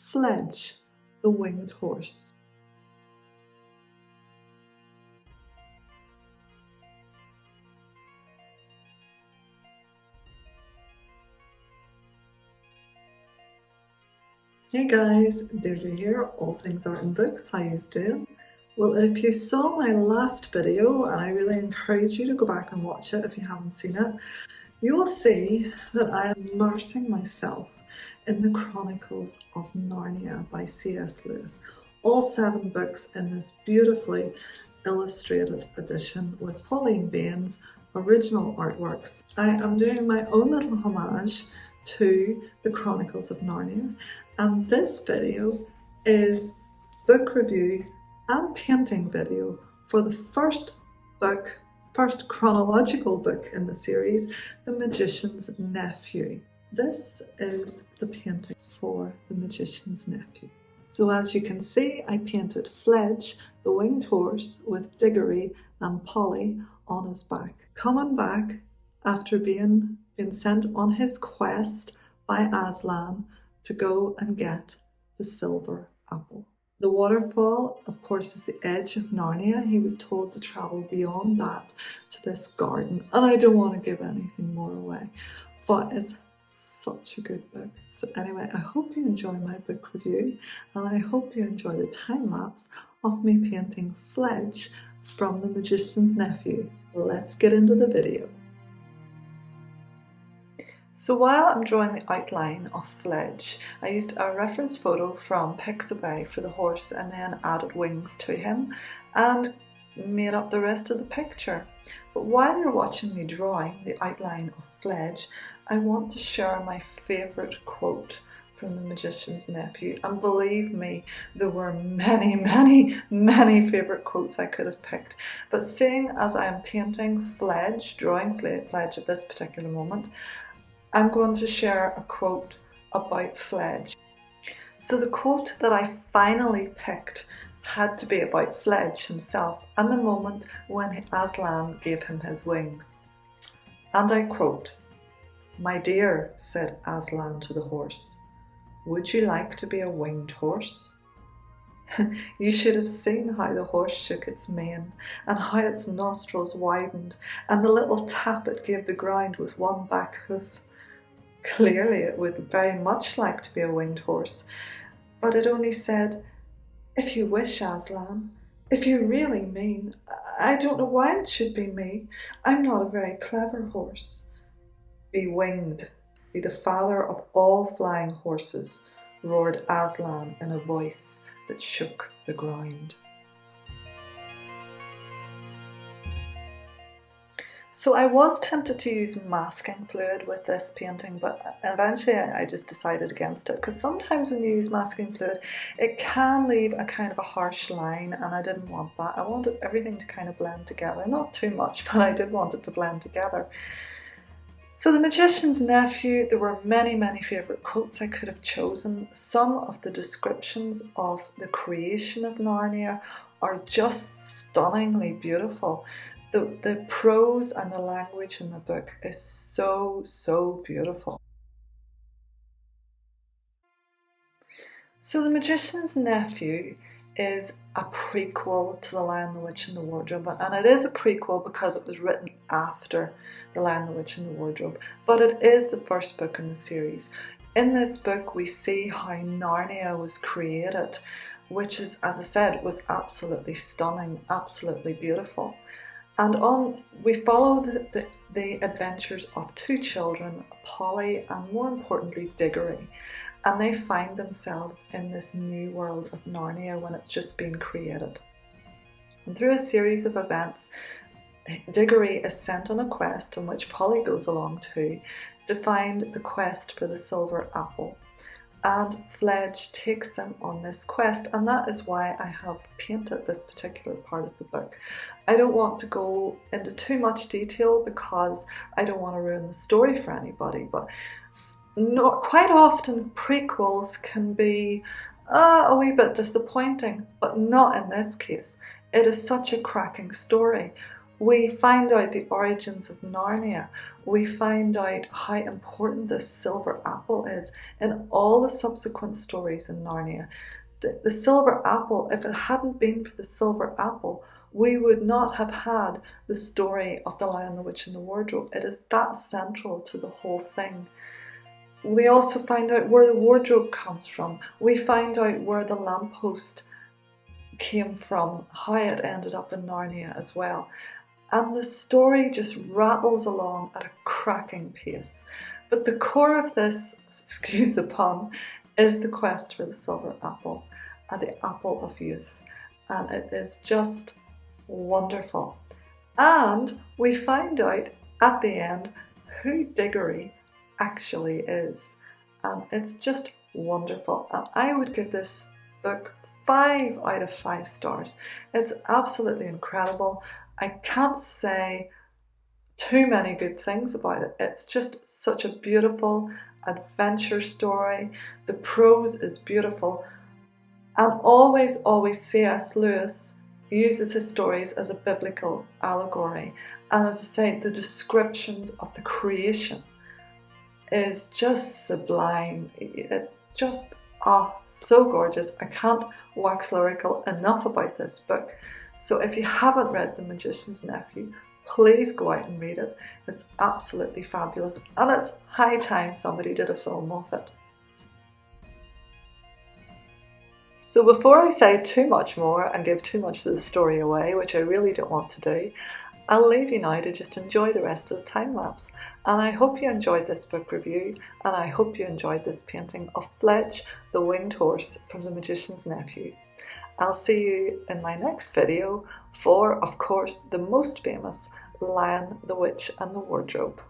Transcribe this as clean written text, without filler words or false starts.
Fledge, the Winged Horse. Hey guys, Deirdre here, All Things Art and Books. How you doing? Well, if you saw my last video, and I really encourage you to go back and watch it if you haven't seen it, you will see that I am immersing myself in the Chronicles of Narnia by c.s.Lewis. All 7 books in this beautifully illustrated edition with Pauline Bain's original artworks. I am doing my own little homage to the Chronicles of Narnia, and this video is book review and painting video for the first chronological book in the series, The Magician's Nephew. This is the painting for The Magician's Nephew. So as you can see, I painted Fledge, the winged horse, with Diggory and Polly on his back. Coming back after being sent on his quest by Aslan to go and get the silver apple. The waterfall, of course, is the edge of Narnia. He was told to travel beyond that to this garden. And I don't want to give anything more away, but it's such a good book. So anyway, I hope you enjoy my book review, and I hope you enjoy the time lapse of me painting Fledge from The Magician's Nephew. Let's get into the video. So while I'm drawing the outline of Fledge, I used a reference photo from Pixabay for the horse and then added wings to him and made up the rest of the picture. But while you're watching me drawing the outline of Fledge, I want to share my favourite quote from The Magician's Nephew. And believe me, there were many favourite quotes I could have picked. But seeing as I am painting Fledge, drawing Fledge at this particular moment, I'm going to share a quote about Fledge. So the quote that I finally picked had to be about Fledge himself and the moment when Aslan gave him his wings. And I quote, "My dear," said Aslan to the horse, "would you like to be a winged horse?" You should have seen how the horse shook its mane and how its nostrils widened and the little tap it gave the ground with one back hoof. Clearly it would very much like to be a winged horse, but it only said, "If you wish, Aslan, if you really mean, I don't know why it should be me. I'm not a very clever horse." "Be winged, be the father of all flying horses," roared Aslan in a voice that shook the ground. So I was tempted to use masking fluid with this painting, but eventually I just decided against it, because sometimes when you use masking fluid, it can leave a kind of a harsh line, and I didn't want that. I wanted everything to kind of blend together. Not too much, but I did want it to blend together. So The Magician's Nephew, there were many favourite quotes I could have chosen. Some of the descriptions of the creation of Narnia are just stunningly beautiful. The prose and the language in the book is so beautiful. So The Magician's Nephew is a prequel to The Lion, the Witch and the Wardrobe, and it is a prequel because it was written after The Lion, the Witch and the Wardrobe, but it is the first book in the series. In this book we see how Narnia was created, which is, as I said, was absolutely stunning, absolutely beautiful. And we follow the adventures of 2 children, Polly and more importantly Diggory, and they find themselves in this new world of Narnia when it's just been created. And through a series of events, Diggory is sent on a quest in which Polly goes along too, to find the quest for the silver apple. And Fledge takes them on this quest, and that is why I have painted this particular part of the book. I don't want to go into too much detail because I don't want to ruin the story for anybody, but quite often prequels can be a wee bit disappointing, but not in this case. It is such a cracking story. We find out the origins of Narnia. we find out how important this silver apple is in all the subsequent stories in Narnia. The silver apple, if it hadn't been for the silver apple, we would not have had the story of the Lion, the Witch and the Wardrobe. It is that central to the whole thing. We also find out where the wardrobe comes from. We find out where the lamppost came from, how it ended up in Narnia as well. And the story just rattles along at a cracking pace. But the core of this, excuse the pun, is the quest for the silver apple, the apple of youth. And it is just wonderful. And we find out at the end who Diggory actually is. And it's just wonderful. And I would give this book 5 out of 5 stars. It's absolutely incredible. I can't say too many good things about it. It's just such a beautiful adventure story. The prose is beautiful. And always C.S. Lewis uses his stories as a biblical allegory. And as I say, the descriptions of the creation is just sublime. It's just so gorgeous. I can't wax lyrical enough about this book. So if you haven't read The Magician's Nephew, please go out and read it. It's absolutely fabulous, and it's high time somebody did a film of it. So before I say too much more and give too much of the story away, which I really don't want to do, I'll leave you now to just enjoy the rest of the time lapse. And I hope you enjoyed this book review, and I hope you enjoyed this painting of Fledge, the winged horse from The Magician's Nephew. I'll see you in my next video for, of course, the most famous Lion, the Witch and the Wardrobe.